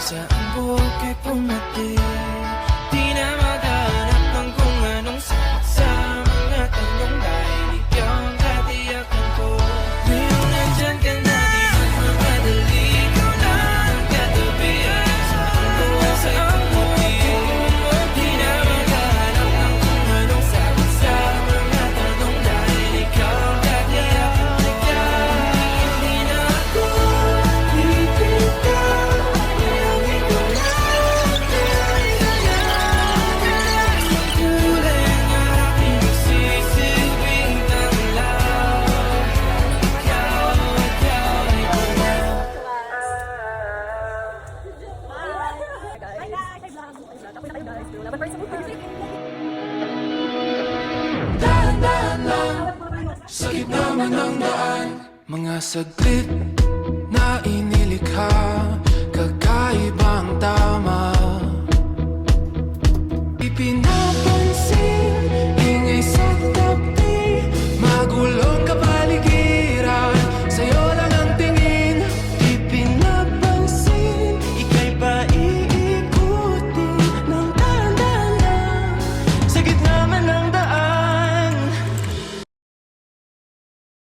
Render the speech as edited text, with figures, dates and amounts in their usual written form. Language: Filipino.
Saan buhok ay pumati, di na maghanap ng kung anong sagot sa mga tanong dahil ikaw ang katiyakan ko. Ngayong nandyan ka na, di magmamadali, ikaw na ang katabi. Saan buhok ay pumati, di na maghanap ng kung anong sagot sa mga tanong dahil ikaw ang katiyakan ko. Hindi na ako pipitaw. Dahan-dahan lang sa gitna man ng daan, mga saglit na inilikha